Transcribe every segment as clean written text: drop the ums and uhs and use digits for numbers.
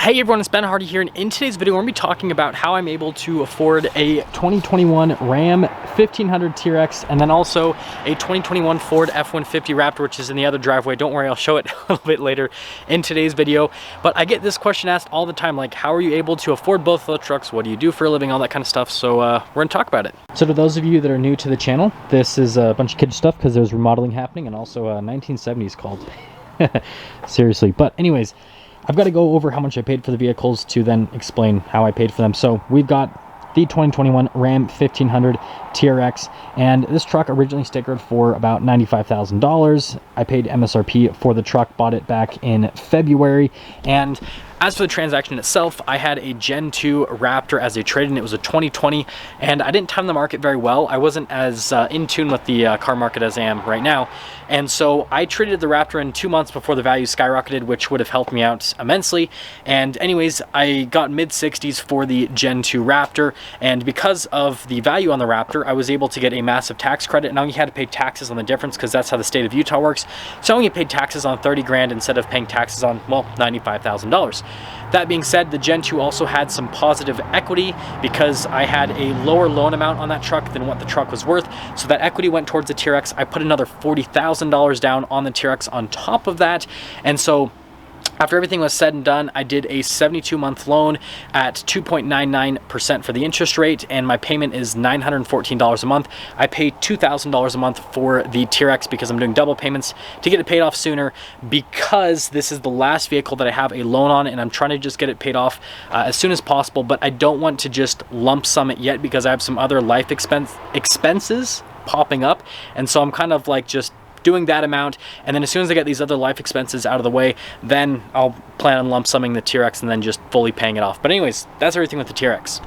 Hey everyone, it's Ben Hardy here, and in today's video we're going to be talking about how I'm able to afford a 2021 Ram 1500 TRX and then also a 2021 Ford F-150 Raptor, which is in the other driveway. Don't worry, I'll show it a little bit later in today's video. But I get this question asked all the time, like how are you able to afford both of those trucks? What do you do for a living? All that kind of stuff. So we're going to talk about it. So to those of you that are new to the channel, this is a bunch of kid stuff because there's remodeling happening and also 1970s called. Seriously. But anyways, I've got to go over how much I paid for the vehicles to then explain how I paid for them. So we've got the 2021 Ram 1500 TRX, and this truck originally stickered for about $95,000. I paid MSRP for the truck, bought it back in February, and as for the transaction itself, I had a Gen 2 Raptor as a trade-in. It was a 2020, and I didn't time the market very well. I wasn't as in tune with the car market as I am right now. And so I traded the Raptor in 2 months before the value skyrocketed, which would have helped me out immensely. And anyways, I got mid-60s for the Gen 2 Raptor. And because of the value on the Raptor, I was able to get a massive tax credit. And I only had to pay taxes on the difference because that's how the state of Utah works. So I only paid taxes on 30 grand instead of paying taxes on, well, $95,000. That being said, the Gen 2 also had some positive equity because I had a lower loan amount on that truck than what the truck was worth. So that equity went towards the TRX. I put another $40,000 down on the TRX on top of that. And so after everything was said and done, I did a 72-month loan at 2.99% for the interest rate, and my payment is $914 a month. I pay $2,000 a month for the TRX because I'm doing double payments to get it paid off sooner, because this is the last vehicle that I have a loan on, and I'm trying to just get it paid off as soon as possible. But I don't want to just lump sum it yet because I have some other life expenses popping up, and so I'm kind of like just doing that amount, and then as soon as I get these other life expenses out of the way, then I'll plan on lump summing the TRX and then just fully paying it off. But anyways, that's everything with the TRX.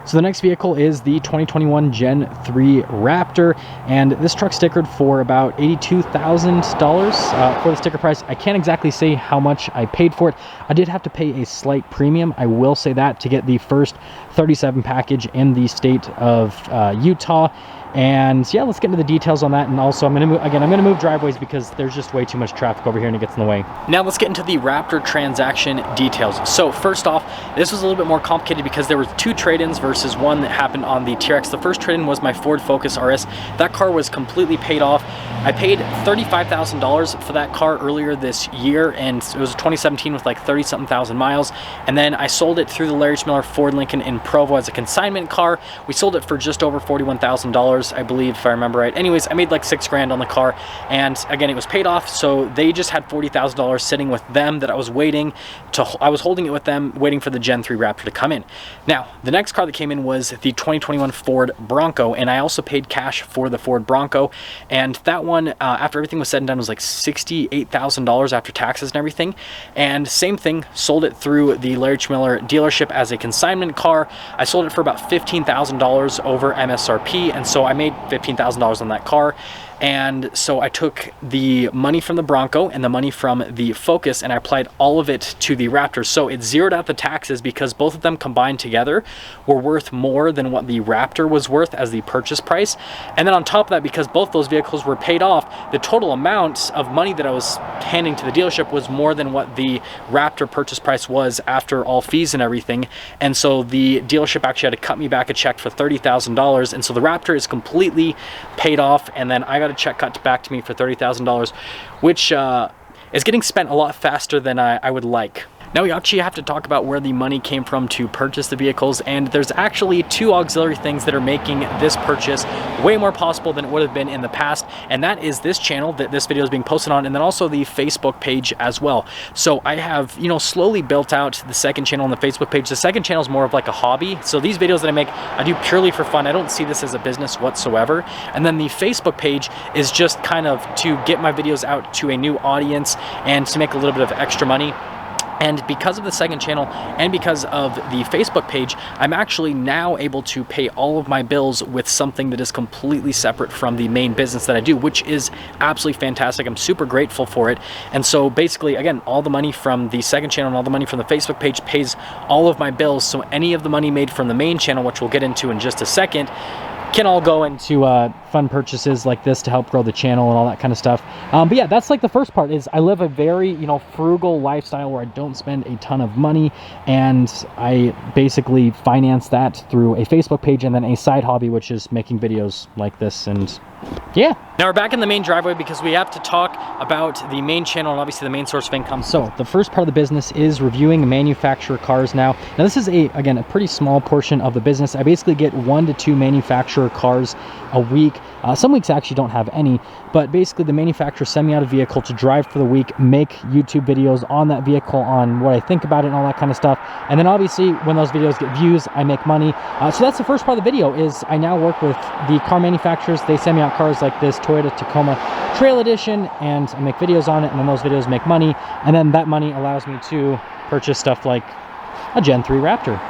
So the next vehicle is the 2021 Gen 3 Raptor, and this truck stickered for about $82,000 for the sticker price. I can't exactly say how much I paid for it. I did have to pay a slight premium, I will say that, to get the first 37 package in the state of Utah. And yeah, let's get into the details on that. And also I'm going to move driveways because there's just way too much traffic over here and it gets in the way. Now let's get into the Raptor transaction details. So first off, this was a little bit more complicated because there were two trade-ins versus one that happened on the TRX. The first trade-in was my Ford Focus RS. That car was completely paid off. I paid $35,000 for that car earlier this year, and it was a 2017 with like 30-something thousand miles. And then I sold it through the Larry Schmiller Ford Lincoln in Provo as a consignment car. We sold it for just over $41,000. I believe, if I remember right. Anyways, I made like $6 grand on the car, and again, it was paid off, so they just had $40,000 sitting with them that I was holding it with them, waiting for the Gen 3 Raptor to come in. Now, the next car that came in was the 2021 Ford Bronco, and I also paid cash for the Ford Bronco, and that one, after everything was said and done, was like $68,000 after taxes and everything. And same thing, sold it through the Larry Schmiller dealership as a consignment car. I sold it for about $15,000 over MSRP, and so I made $15,000 on that car. And so I took the money from the Bronco and the money from the Focus and I applied all of it to the Raptor. So it zeroed out the taxes because both of them combined together were worth more than what the Raptor was worth as the purchase price. And then on top of that, because both those vehicles were paid off, the total amount of money that I was handing to the dealership was more than what the Raptor purchase price was after all fees and everything. And so the dealership actually had to cut me back a check for $30,000. And so the Raptor is completely paid off, and then I got a check cut back to me for $30,000, which is getting spent a lot faster than I would like. Now we actually have to talk about where the money came from to purchase the vehicles, and there's actually two auxiliary things that are making this purchase way more possible than it would have been in the past, and that is this channel that this video is being posted on, and then also the Facebook page as well. So I have, slowly built out the second channel on the Facebook page. The second channel is more of like a hobby, so these videos that I make, I do purely for fun. I don't see this as a business whatsoever. And then the Facebook page is just kind of to get my videos out to a new audience and to make a little bit of extra money. And because of the second channel and because of the Facebook page, I'm actually now able to pay all of my bills with something that is completely separate from the main business that I do, which is absolutely fantastic. I'm super grateful for it. And so basically, again, all the money from the second channel and all the money from the Facebook page pays all of my bills. So any of the money made from the main channel, which we'll get into in just a second, can all go into fun purchases like this to help grow the channel and all that kind of stuff. But yeah, that's like the first part. Is I live a very, you know, frugal lifestyle where I don't spend a ton of money, and I basically finance that through a Facebook page and then a side hobby, which is making videos like this. And yeah. Now we're back in the main driveway because we have to talk about the main channel and obviously the main source of income. So the first part of the business is reviewing manufacturer cars now. Now this is again, a pretty small portion of the business. I basically get 1 to 2 manufacturer cars a week. Some weeks I actually don't have any, but basically the manufacturer send me out a vehicle to drive for the week, make YouTube videos on that vehicle, on what I think about it and all that kind of stuff. And then obviously when those videos get views, I make money. So that's the first part of the video. Is I now work with the car manufacturers. They send me out cars like this Toyota Tacoma Trail Edition, and I make videos on it, and then those videos make money, and then that money allows me to purchase stuff like a Gen 3 Raptor.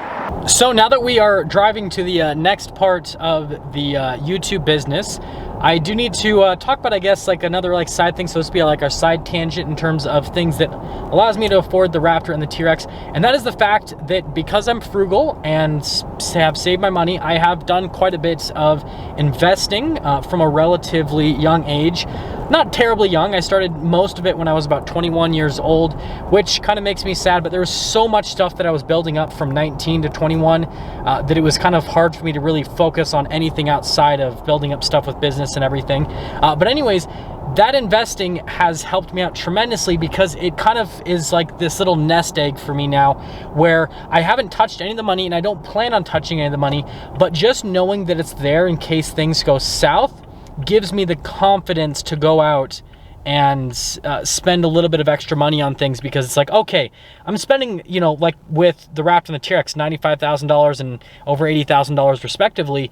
So now that we are driving to the next part of the YouTube business, I do need to talk about, I guess, like another like side thing. So this will be like our side tangent in terms of things that allows me to afford the Raptor and the TRX. And that is the fact that because I'm frugal and have saved my money, I have done quite a bit of investing from a relatively young age. Not terribly young. I started most of it when I was about 21 years old, which kind of makes me sad, but there was so much stuff that I was building up from 19 to 21 that it was kind of hard for me to really focus on anything outside of building up stuff with business and everything. But anyways, that investing has helped me out tremendously because it kind of is like this little nest egg for me now where I haven't touched any of the money and I don't plan on touching any of the money, but just knowing that it's there in case things go south gives me the confidence to go out and spend a little bit of extra money on things, because it's like, okay, I'm spending, you know, like with the Raptor and the TRX, $95,000 and over $80,000 respectively.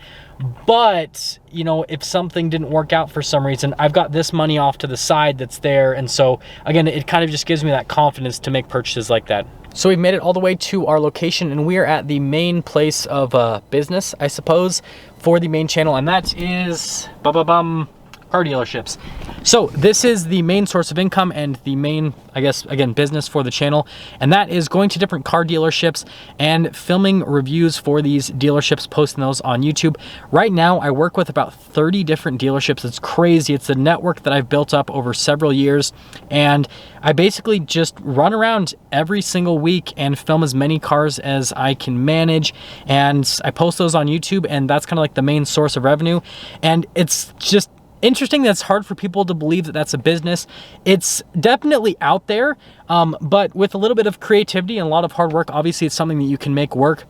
But, you know, if something didn't work out for some reason, I've got this money off to the side that's there. And so again, it kind of just gives me that confidence to make purchases like that. So we've made it all the way to our location, and we are at the main place of business, I suppose, for the main channel, and that is car dealerships. So this is the main source of income and the main, I guess, again, business for the channel. And that is going to different car dealerships and filming reviews for these dealerships, posting those on YouTube. Right now, I work with about 30 different dealerships. It's crazy. It's a network that I've built up over several years. And I basically just run around every single week and film as many cars as I can manage. And I post those on YouTube, and that's kind of like the main source of revenue. And it's just interesting that it's hard for people to believe that that's a business. It's definitely out there, but with a little bit of creativity and a lot of hard work, obviously it's something that you can make work.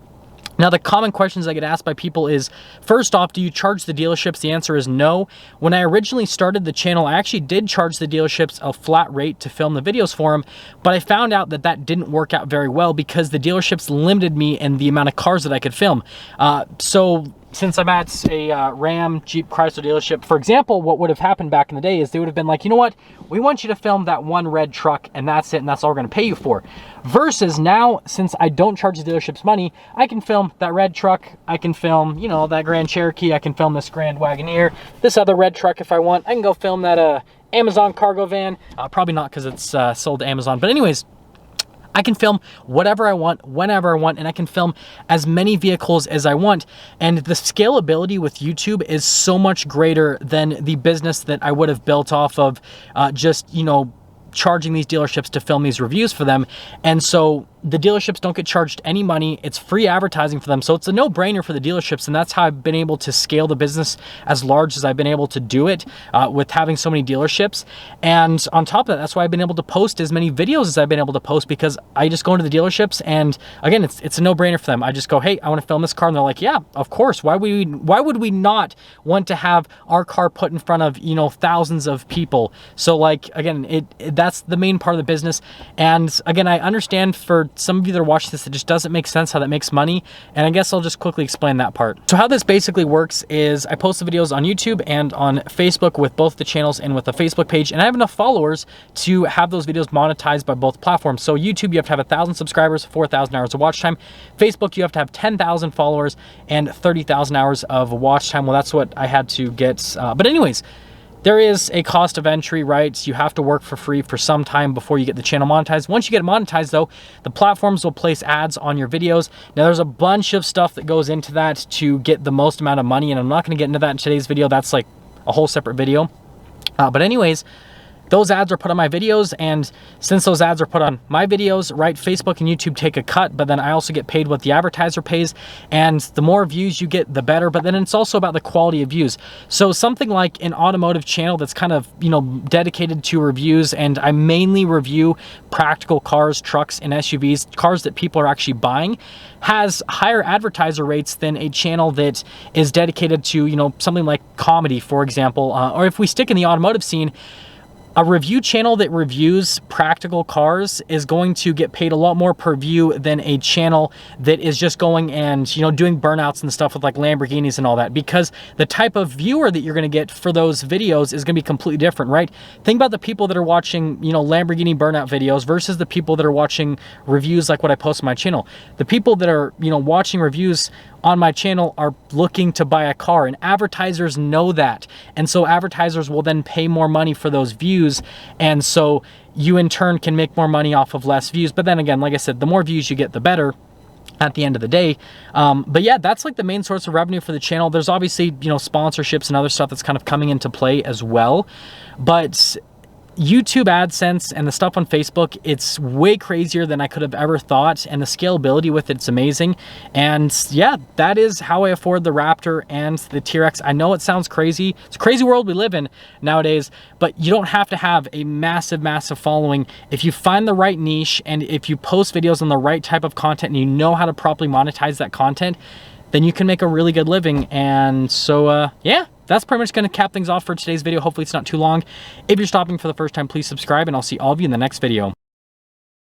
Now, the common questions I get asked by people is, first off, do you charge the dealerships? The answer is no. When I originally started the channel, I actually did charge the dealerships a flat rate to film the videos for them, but I found out that that didn't work out very well because the dealerships limited me in the amount of cars that I could film. So since I'm at a Ram, Jeep, Chrysler dealership, for example, what would have happened back in the day is they would have been like, you know what, we want you to film that one red truck and that's it, and that's all we're gonna pay you for. Versus now, since I don't charge the dealerships money, I can film that red truck, I can film, you know, that Grand Cherokee, I can film this Grand Wagoneer, this other red truck if I want. I can go film that Amazon cargo van, probably not because it's sold to Amazon, but anyways, I can film whatever I want, whenever I want, and I can film as many vehicles as I want. And the scalability with YouTube is so much greater than the business that I would have built off of just, you know, charging these dealerships to film these reviews for them. And so the dealerships don't get charged any money. It's free advertising for them. So it's a no-brainer for the dealerships. And that's how I've been able to scale the business as large as I've been able to do it with having so many dealerships. And on top of that, that's why I've been able to post as many videos as I've been able to post, because I just go into the dealerships and again, it's a no-brainer for them. I just go, hey, I want to film this car. And they're like, yeah, of course. Why would we not want to have our car put in front of, you know, thousands of people? So like, again, that's the main part of the business. And again, I understand for some of you that are watching this, it just doesn't make sense how that makes money. And I guess I'll just quickly explain that part. So how this basically works is I post the videos on YouTube and on Facebook with both the channels and with the Facebook page. And I have enough followers to have those videos monetized by both platforms. So YouTube, you have to have 1,000 subscribers, 4,000 hours of watch time. Facebook, you have to have 10,000 followers and 30,000 hours of watch time. Well, that's what I had to get. But anyways, there is a cost of entry, right? You have to work for free for some time before you get the channel monetized. Once you get monetized though, the platforms will place ads on your videos. Now there's a bunch of stuff that goes into that to get the most amount of money, and I'm not gonna get into that in today's video. That's like a whole separate video. But anyways, those ads are put on my videos, and since those ads are put on my videos, right, Facebook and YouTube take a cut, but then I also get paid what the advertiser pays, and the more views you get, the better. But then it's also about the quality of views. So something like an automotive channel that's kind of, you know, dedicated to reviews, and I mainly review practical cars, trucks, and SUVs, cars that people are actually buying, has higher advertiser rates than a channel that is dedicated to, you know, something like comedy, for example. Or if we stick in the automotive scene, a review channel that reviews practical cars is going to get paid a lot more per view than a channel that is just going and, you know, doing burnouts and stuff with like Lamborghinis and all that, because the type of viewer that you're going to get for those videos is going to be completely different, right? Think about the people that are watching, you know, Lamborghini burnout videos versus the people that are watching reviews like what I post on my channel. The people that are, you know, watching reviews on my channel are looking to buy a car, and advertisers know that. And so advertisers will then pay more money for those views. And so you in turn can make more money off of less views. But then again, like I said, the more views you get, the better at the end of the day. But yeah, that's like the main source of revenue for the channel. There's obviously, you know, sponsorships and other stuff that's kind of coming into play as well. But YouTube AdSense and the stuff on Facebook, it's way crazier than I could have ever thought, and the scalability with it's amazing. And yeah, that is how I afford the Raptor and the TRX. I know it sounds crazy. It's a crazy world we live in nowadays, but you don't have to have a massive following. If you find the right niche, and if you post videos on the right type of content, and you know how to properly monetize that content, then you can make a really good living. And so yeah, that's pretty much going to cap things off for today's video. Hopefully it's not too long. If you're stopping for the first time, please subscribe, and I'll see all of you in the next video.